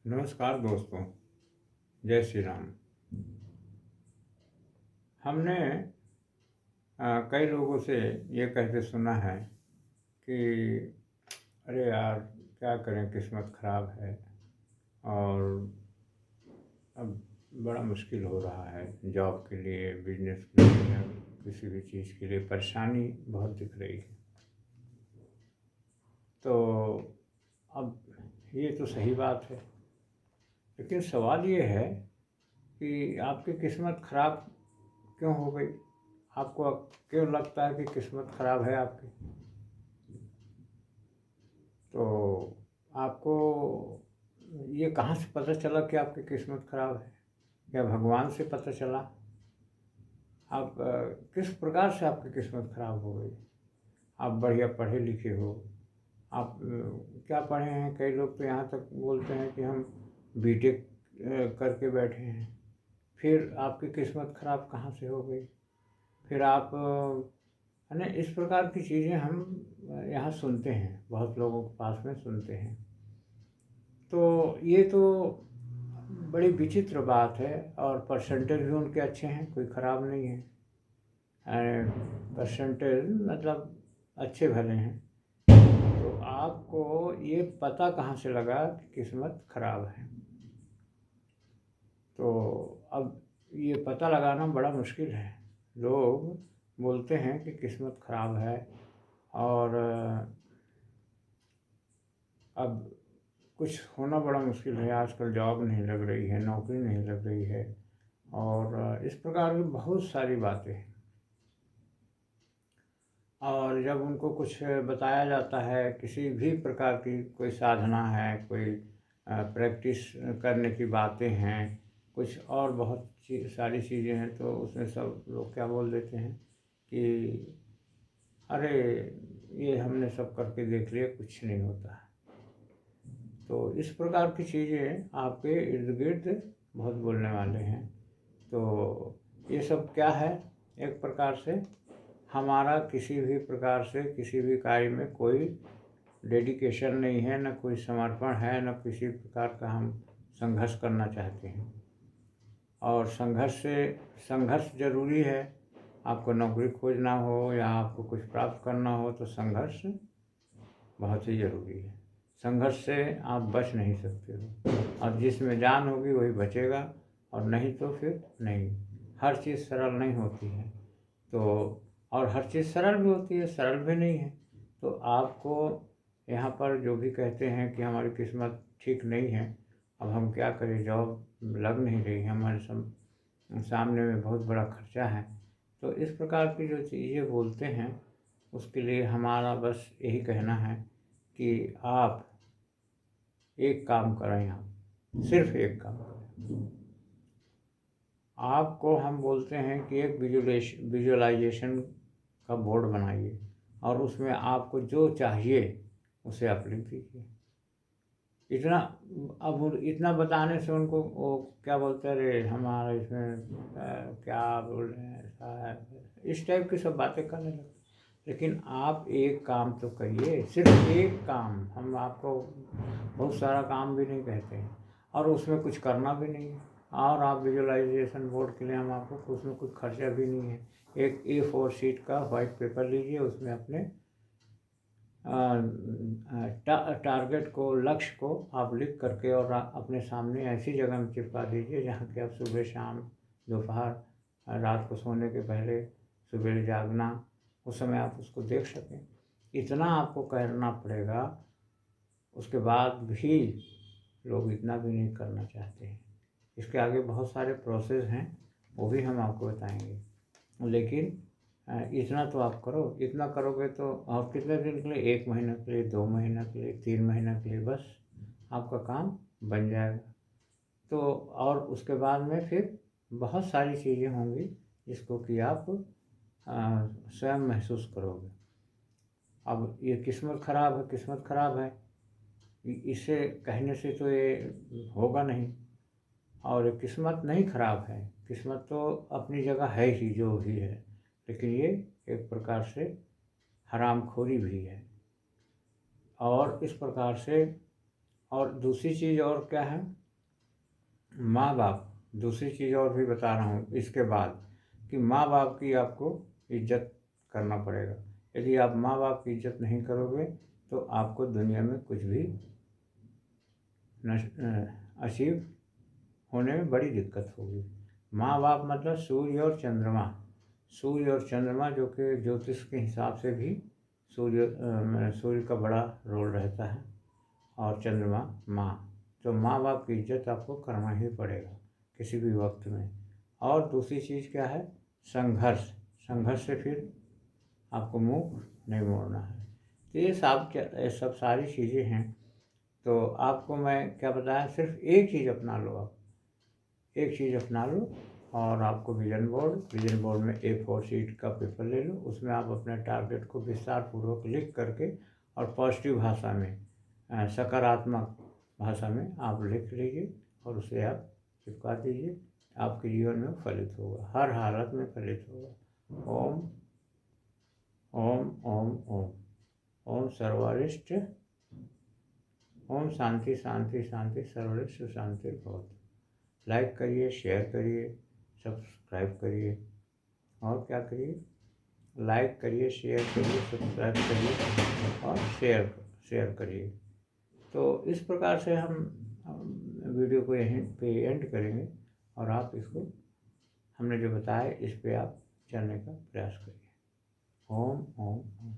नमस्कार दोस्तों, जय श्री राम। हमने कई लोगों से ये कहते सुना है कि अरे यार, क्या करें, किस्मत ख़राब है और अब बड़ा मुश्किल हो रहा है। जॉब के लिए, बिजनेस के लिए या किसी भी चीज़ के लिए परेशानी बहुत दिख रही है। तो अब ये तो सही बात है, लेकिन सवाल ये है कि आपकी किस्मत ख़राब क्यों हो गई? आपको क्यों लगता है कि किस्मत ख़राब है आपकी? तो आपको ये कहाँ से पता चला कि आपकी किस्मत ख़राब है? क्या भगवान से पता चला? आप किस प्रकार से आपकी किस्मत ख़राब हो गई? आप बढ़िया पढ़े लिखे हो, आप क्या पढ़े हैं? कई लोग तो यहाँ तक बोलते हैं कि हम बीटेक करके बैठे हैं। फिर आपकी किस्मत ख़राब कहाँ से हो गई? फिर आप है ना, इस प्रकार की चीज़ें हम यहाँ सुनते हैं, बहुत लोगों के पास में सुनते हैं। तो ये तो बड़ी विचित्र बात है, और परसेंटेज भी उनके अच्छे हैं, कोई ख़राब नहीं है। परसेंटेज मतलब अच्छे भले हैं। तो आपको ये पता कहाँ से लगा कि किस्मत ख़राब है? तो अब ये पता लगाना बड़ा मुश्किल है। लोग बोलते हैं कि किस्मत ख़राब है, और अब कुछ होना बड़ा मुश्किल है। आजकल जॉब नहीं लग रही है, नौकरी नहीं लग रही है, और इस प्रकार की बहुत सारी बातें हैं। और जब उनको कुछ बताया जाता है, किसी भी प्रकार की कोई साधना है, कोई प्रैक्टिस करने की बातें हैं, कुछ और बहुत सारी चीज़ें हैं, तो उसमें सब लोग क्या बोल देते हैं कि अरे, ये हमने सब करके देख लिया, कुछ नहीं होता है। तो इस प्रकार की चीज़ें आपके इर्द गिर्द बहुत बोलने वाले हैं। तो ये सब क्या है? एक प्रकार से हमारा किसी भी प्रकार से किसी भी कार्य में कोई डेडिकेशन नहीं है, न कोई समर्पण है, न किसी प्रकार का हम संघर्ष करना चाहते हैं। और संघर्ष ज़रूरी है। आपको नौकरी खोजना हो या आपको कुछ प्राप्त करना हो, तो संघर्ष बहुत ही ज़रूरी है। संघर्ष से आप बच नहीं सकते हो, और जिसमें जान होगी वही बचेगा, और नहीं तो फिर नहीं। हर चीज़ सरल नहीं होती है, तो और हर चीज़ सरल भी होती है, सरल भी नहीं है। तो आपको यहाँ पर जो भी कहते हैं कि हमारी किस्मत ठीक नहीं है, अब हम क्या करें, जॉब लग नहीं रही है, हमारे सामने में बहुत बड़ा खर्चा है। तो इस प्रकार की जो चीज़ें बोलते हैं, उसके लिए हमारा बस यही कहना है कि आप एक काम करें, आप सिर्फ एक काम करें। आपको हम बोलते हैं कि एक विजुअलाइजेशन का बोर्ड बनाइए, और उसमें आपको जो चाहिए उसे आप लिख दीजिए। इतना अब इतना बताने से उनको वो क्या बोलते हैं, अरे हमारा इसमें क्या बोल रहे हैं, ऐसा है, इस टाइप की सब बातें करने लगते। लेकिन आप एक काम तो करिए, सिर्फ एक काम। हम आपको बहुत सारा काम भी नहीं कहते हैं, और उसमें कुछ करना भी नहीं है। और आप विजुअलाइजेशन बोर्ड के लिए हम आपको उसमें कुछ खर्चा भी नहीं है। एक A4 शीट का वाइट पेपर लीजिए, उसमें अपने टारगेट को, लक्ष्य को आप लिख करके और अपने सामने ऐसी जगह में चिपका दीजिए जहाँ कि आप सुबह शाम, दोपहर, रात को सोने के पहले, सुबह जागना, उस समय आप उसको देख सकें। इतना आपको करना पड़ेगा। उसके बाद भी लोग इतना भी नहीं करना चाहते हैं। इसके आगे बहुत सारे प्रोसेस हैं, वो भी हम आपको बताएंगे। लेकिन इतना तो आप करो। इतना करोगे तो और कितने दिन के लिए, 1 महीना के लिए, 2 महीना के लिए, 3 महीना के लिए, बस आपका काम बन जाएगा। तो और उसके बाद में फिर बहुत सारी चीज़ें होंगी जिसको कि आप स्वयं महसूस करोगे। अब ये किस्मत ख़राब है, किस्मत ख़राब है, इसे कहने से तो ये होगा नहीं। और किस्मत नहीं ख़राब है, किस्मत तो अपनी जगह है ही जो भी है, लेकिन ये एक प्रकार से हरामखोरी भी है। और इस प्रकार से और दूसरी चीज़ और क्या है, माँ बाप, दूसरी चीज़ और भी बता रहा हूँ इसके बाद, कि माँ बाप की आपको इज्जत करना पड़ेगा। यदि आप माँ बाप की इज्जत नहीं करोगे तो आपको दुनिया में कुछ भी अचीव होने में बड़ी दिक्कत होगी। माँ बाप मतलब सूर्य और चंद्रमा, सूर्य और चंद्रमा जो कि ज्योतिष के हिसाब से भी सूर्य का बड़ा रोल रहता है और चंद्रमा माँ। तो माँ बाप की इज्जत आपको करना ही पड़ेगा किसी भी वक्त में। और दूसरी चीज़ क्या है, संघर्ष, संघर्ष से फिर आपको मुंह नहीं मोड़ना है। तो ये सब सारी चीज़ें हैं। तो आपको मैं क्या बताया, सिर्फ एक चीज़ अपना लो, आप एक चीज़ अपना लो और आपको विजन बोर्ड में A4 शीट का पेपर ले लो, उसमें आप अपने टारगेट को विस्तार पूर्वक लिख करके और पॉजिटिव भाषा में, सकारात्मक भाषा में आप लिख लीजिए और उसे आप चिपका दीजिए। आपके जीवन में फलित होगा, हर हालत में फलित होगा। ओम ओम ओम ओम ओम सर्वरिष्ट, ओम शांति शांति शांति सर्वरिष्ट शांति भवतु। लाइक करिए, शेयर करिए, सब्सक्राइब करिए, और क्या करिए, लाइक करिए, शेयर करिए, सब्सक्राइब करिए और शेयर करिए। तो इस प्रकार से हम वीडियो को यहीं पे एंड करेंगे और आप इसको हमने जो बताया इस पे आप चलने का प्रयास करिए। ओम ओम ओम।